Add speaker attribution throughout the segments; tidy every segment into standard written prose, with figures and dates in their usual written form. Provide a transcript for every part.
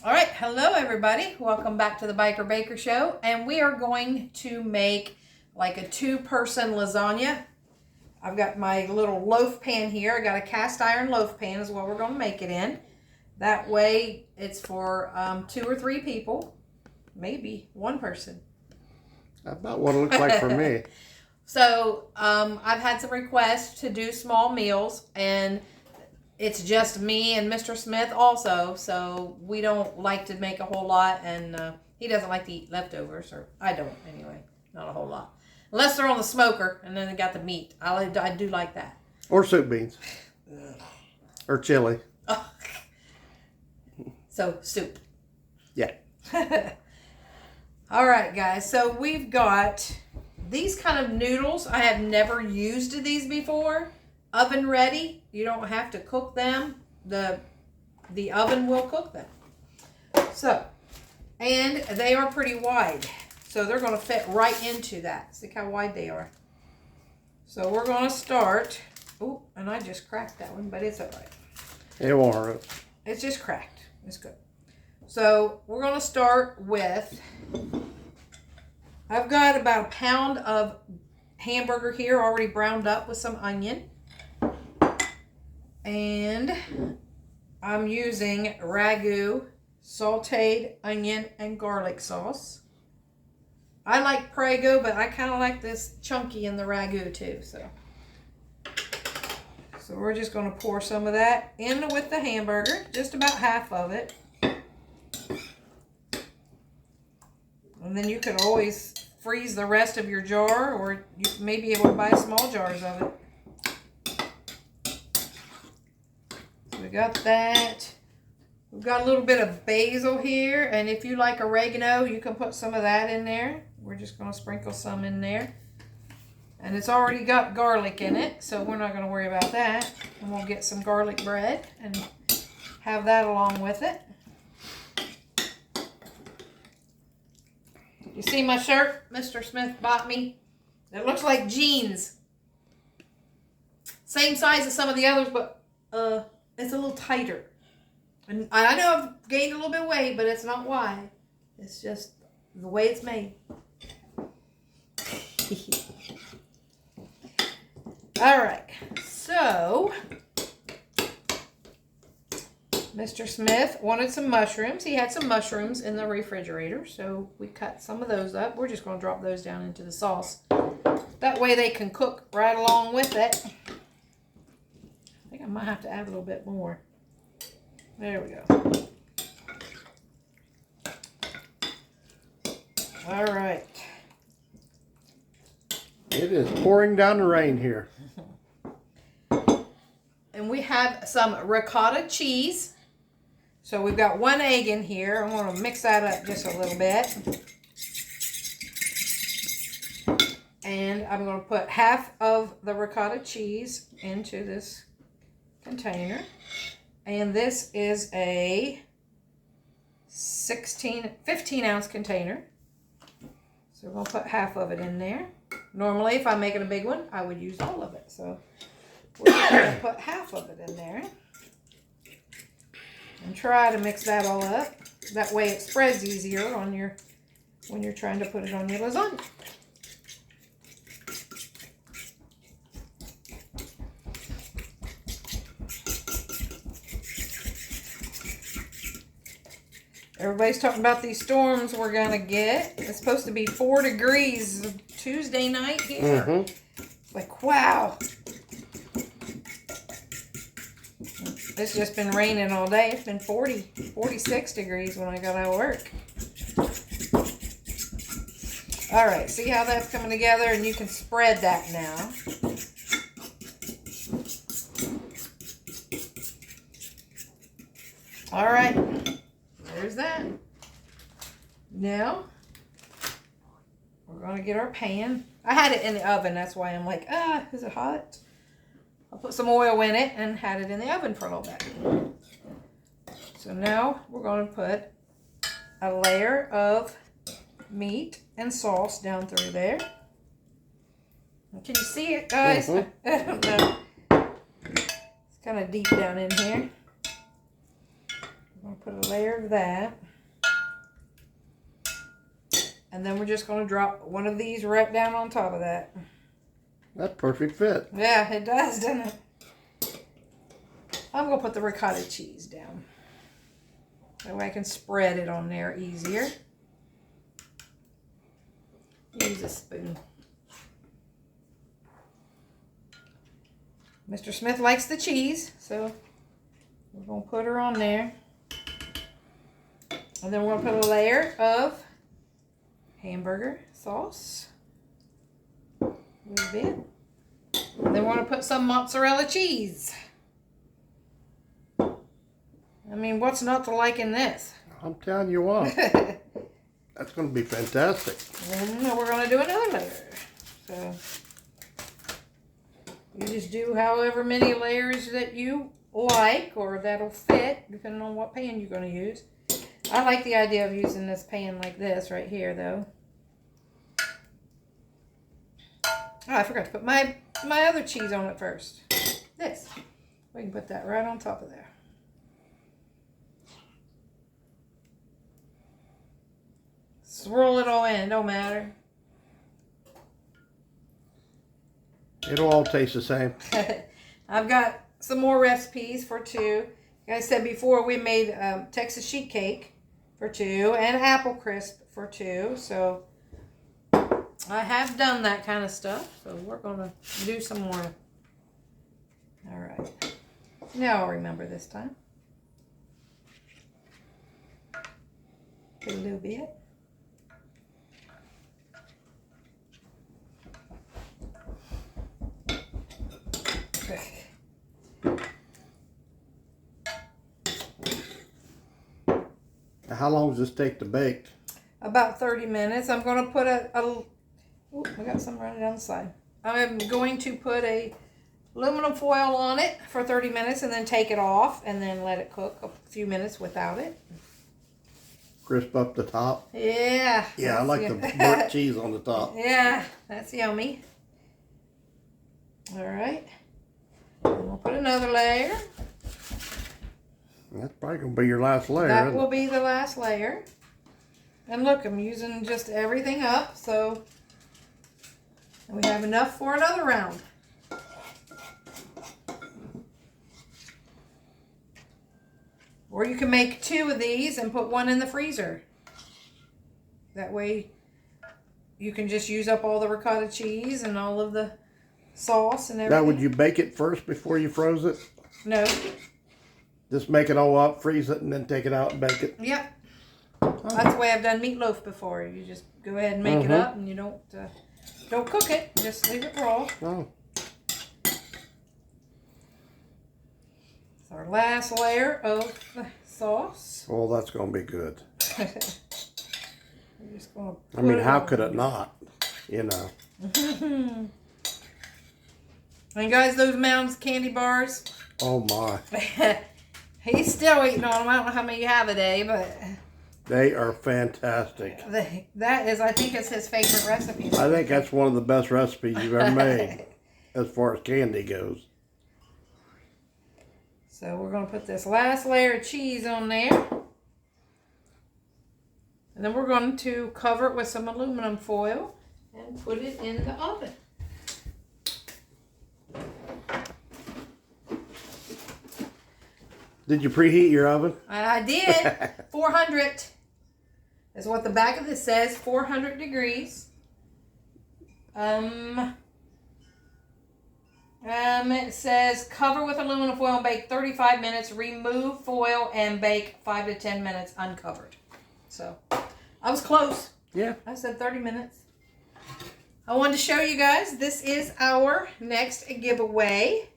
Speaker 1: All right, hello everybody. Welcome back to the Biker Baker Show, and we are going to make like a two-person lasagna. I've got my little loaf pan here. I got a cast iron loaf pan is what we're going to make it in. That way it's for 2 or 3 people, maybe one person.
Speaker 2: About what it looks like for me.
Speaker 1: So I've had some requests to do small meals, and it's just me and Mr. Smith also, so we don't like to make a whole lot, and he doesn't like to eat leftovers, or I don't anyway, not a whole lot. Unless they're on the smoker, and then they got the meat. I do like that.
Speaker 2: Or soup beans. Or chili.
Speaker 1: Oh. So, soup.
Speaker 2: Yeah.
Speaker 1: All right, guys, so we've got these kind of noodles. I have never used these before. Oven ready. You don't have to cook them. The oven will cook them. So, and they are pretty wide. So they're going to fit right into that. See how wide they are. So we're going to start. Oh, and I just cracked that one, but it's all right.
Speaker 2: It won't hurt.
Speaker 1: It's just cracked. It's good. So we're going to start with, I've got about a pound of hamburger here already browned up with some onion. And I'm using ragu, sauteed onion and garlic sauce. I like Prego, but I kind of like this chunky in the ragu too. So we're just going to pour some of that in with the hamburger, just about half of it. And then you could always freeze the rest of your jar, or you may be able to buy small jars of it. We got that. We've got a little bit of basil here, and if you like oregano, you can put some of that in there. We're just going to sprinkle some in there. And it's already got garlic in it, so we're not going to worry about that. And we'll get some garlic bread and have that along with it. You see my shirt Mr. Smith bought me? It looks like jeans. Same size as some of the others, but it's a little tighter. And I know I've gained a little bit of weight, but it's not why. It's just the way it's made. All right. So, Mr. Smith wanted some mushrooms. He had some mushrooms in the refrigerator, so we cut some of those up. We're just going to drop those down into the sauce. That way they can cook right along with it. I think I might have to add a little bit more. There we go. All right.
Speaker 2: It is pouring down the rain here.
Speaker 1: And we have some ricotta cheese. So we've got 1 egg in here. I'm going to mix that up just a little bit. And I'm going to put half of the ricotta cheese into this container. And this is a 15 ounce container. So we're going to put half of it in there. Normally, if I'm making a big one, I would use all of it. So we're just going to put half of it in there. And try to mix that all up. That way it spreads easier on your when you're trying to put it on your lasagna. Everybody's talking about these storms we're going to get. It's supposed to be 4 degrees Tuesday night here.
Speaker 2: Mm-hmm.
Speaker 1: It's like, wow. It's just been raining all day. It's been 46 degrees when I got out of work. All right, see how that's coming together? And you can spread that now. All right, there's that. Now, we're going to get our pan. I had it in the oven. That's why I'm like, is it hot? I'll put some oil in it and had it in the oven for a little bit. So now we're going to put a layer of meat and sauce down through there. Can you see it, guys?
Speaker 2: Mm-hmm.
Speaker 1: I don't know. It's kind of deep down in here. I'm going to put a layer of that. And then we're just going to drop one of these right down on top of that.
Speaker 2: That's perfect fit.
Speaker 1: Yeah, it does, doesn't it? I'm going to put the ricotta cheese down. That way I can spread it on there easier. Use a spoon. Mr. Smith likes the cheese, so we're going to put her on there. And then we're going to put a layer of hamburger sauce. A little bit. And then we're going to put some mozzarella cheese. I mean, what's not to like in this?
Speaker 2: I'm telling you what. That's going to be fantastic.
Speaker 1: And we're going to do another layer. So you just do however many layers that you like or that'll fit, depending on what pan you're going to use. I like the idea of using this pan like this right here, though. Oh, I forgot to put my other cheese on it first. This. We can put that right on top of there. Swirl it all in, don't matter.
Speaker 2: It'll all taste the same.
Speaker 1: I've got some more recipes for two. Like I said before, we made Texas sheet cake for two and apple crisp for two. So I have done that kind of stuff. So we're going to do some more. All right. Now I'll remember this time. Put a little bit.
Speaker 2: How long does this take to bake?
Speaker 1: About 30 minutes. I'm going to put ooh, I got some running down the side. I'm going to put a aluminum foil on it for 30 minutes and then take it off and then let it cook a few minutes without it.
Speaker 2: Crisp up the top?
Speaker 1: Yeah.
Speaker 2: Yeah, I like the burnt cheese on the top.
Speaker 1: Yeah, that's yummy. All right. And we'll put another layer.
Speaker 2: That's probably going to be your last layer.
Speaker 1: That will be the last layer. And look, I'm using just everything up, so we have enough for another round. Or you can make two of these and put one in the freezer. That way you can just use up all the ricotta cheese and all of the sauce and everything.
Speaker 2: Now, would you bake it first before you froze it?
Speaker 1: No.
Speaker 2: Just make it all up, freeze it, and then take it out and bake it?
Speaker 1: Yep. That's the way I've done meatloaf before. You just go ahead and make it up, and you don't cook it. Just leave it raw.
Speaker 2: Oh.
Speaker 1: It's our last layer of the sauce.
Speaker 2: Oh, that's going to be good.
Speaker 1: We're just gonna
Speaker 2: I mean, how could it not? You know.
Speaker 1: And guys, those Mounds candy bars.
Speaker 2: Oh, my.
Speaker 1: He's still eating on them. I don't know how many you have a day, but
Speaker 2: They are fantastic.
Speaker 1: that is, I think, it's his favorite recipe.
Speaker 2: I think that's one of the best recipes you've ever made as far as candy goes.
Speaker 1: So we're going to put this last layer of cheese on there. And then we're going to cover it with some aluminum foil and put it in the oven.
Speaker 2: Did you preheat your oven?
Speaker 1: I did. 400 is what the back of this says. 400 degrees. It says cover with aluminum foil and bake 35 minutes. Remove foil and bake 5 to 10 minutes uncovered. So I was close.
Speaker 2: Yeah.
Speaker 1: I said 30 minutes. I wanted to show you guys. This is our next giveaway.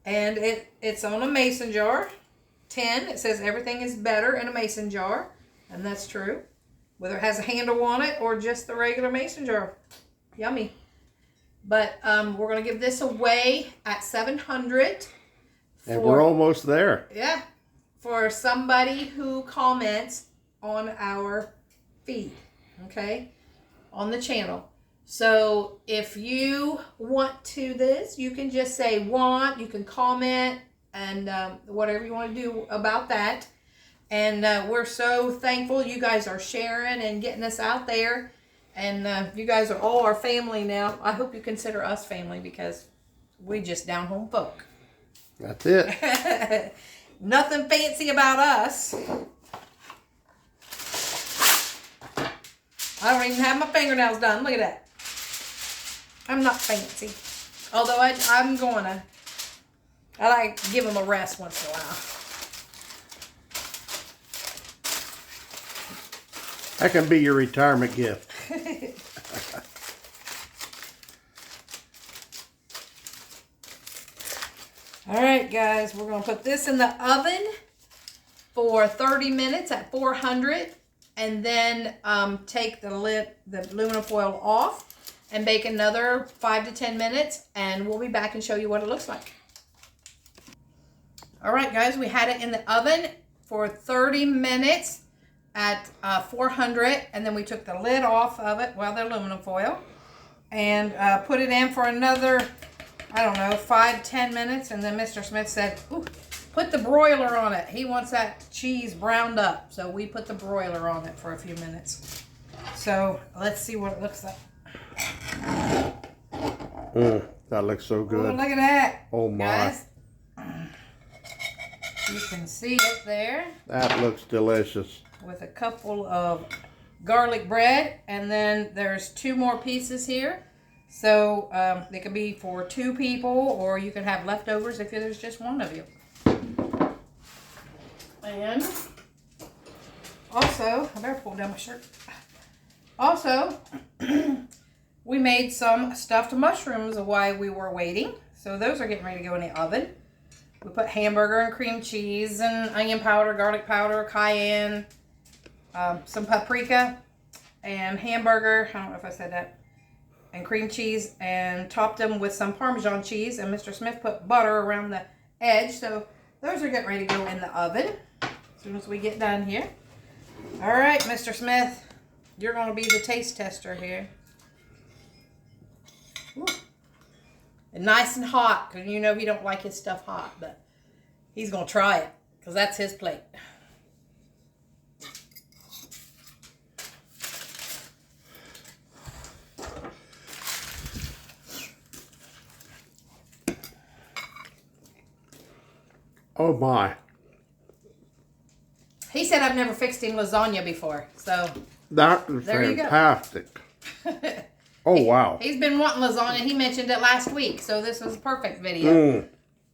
Speaker 1: And it's on a mason jar. 10. It says everything is better in a mason jar. And that's true. Whether it has a handle on it or just the regular mason jar. Yummy. But we're going to give this away at 700.
Speaker 2: And we're almost there.
Speaker 1: Yeah. For somebody who comments on our feed. Okay? On the channel. So if you want to this, you can just say want. You can comment and whatever you want to do about that. And we're so thankful you guys are sharing and getting us out there. And you guys are all our family now. I hope you consider us family because we just down home folk.
Speaker 2: That's it.
Speaker 1: Nothing fancy about us. I don't even have my fingernails done. Look at that. I'm not fancy. Although I'm going to. I like to give them a rest once in a while.
Speaker 2: That can be your retirement gift.
Speaker 1: All right, guys, we're going to put this in the oven for 30 minutes at 400, and then take the aluminum foil off and bake another 5 to 10 minutes, and we'll be back and show you what it looks like. All right, guys, we had it in the oven for 30 minutes at 400, and then we took the lid off of it, well, the aluminum foil, and put it in for another, I don't know, 5-10 minutes. And then Mr. Smith said, ooh, put the broiler on it. He wants that cheese browned up, so we put the broiler on it for a few minutes. So let's see what it looks like.
Speaker 2: That looks so good.
Speaker 1: Oh, look at that.
Speaker 2: Oh my.
Speaker 1: Guys, you can see it there.
Speaker 2: That looks delicious.
Speaker 1: With a couple of garlic bread, and then there's 2 more pieces here. So they could be for 2 people, or you could have leftovers if there's just one of you. And also, I better pull down my shirt. Also, we made some stuffed mushrooms while we were waiting. So those are getting ready to go in the oven. We put hamburger and cream cheese and onion powder, garlic powder, cayenne, some paprika, and hamburger. I don't know if I said that. And cream cheese, and topped them with some Parmesan cheese. And Mr. Smith put butter around the edge. So those are getting ready to go in the oven as soon as we get done here. All right, Mr. Smith, you're going to be the taste tester here. Ooh. And nice and hot, because you know he don't like his stuff hot, but he's going to try it because that's his plate.
Speaker 2: Oh my.
Speaker 1: He said I've never fixed him lasagna before, so
Speaker 2: That is
Speaker 1: there
Speaker 2: fantastic.
Speaker 1: you go.
Speaker 2: Oh wow.
Speaker 1: He's been wanting lasagna. He mentioned it last week, so this was a perfect video.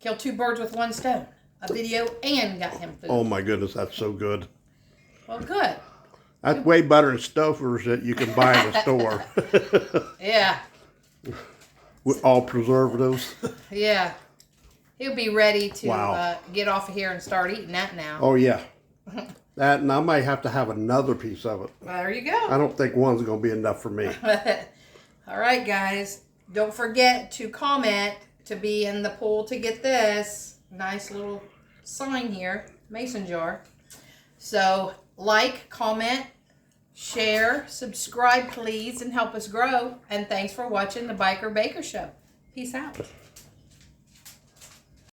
Speaker 1: Kill 2 birds with 1 stone. A video and got him food.
Speaker 2: Oh my goodness, that's so good.
Speaker 1: Well, good.
Speaker 2: That's way better than Stouffer's that you can buy in the store.
Speaker 1: Yeah.
Speaker 2: With all preservatives.
Speaker 1: Yeah. He'll be ready to
Speaker 2: Wow.
Speaker 1: get off of here and start eating that now.
Speaker 2: Oh yeah. That, and I might have to have another piece of it.
Speaker 1: There you go.
Speaker 2: I don't think one's going to be enough for me.
Speaker 1: All right, guys. Don't forget to comment to be in the pool to get this nice little sign here, mason jar. So, like, comment, share, subscribe, please, and help us grow. And thanks for watching the Biker Baker Show. Peace out.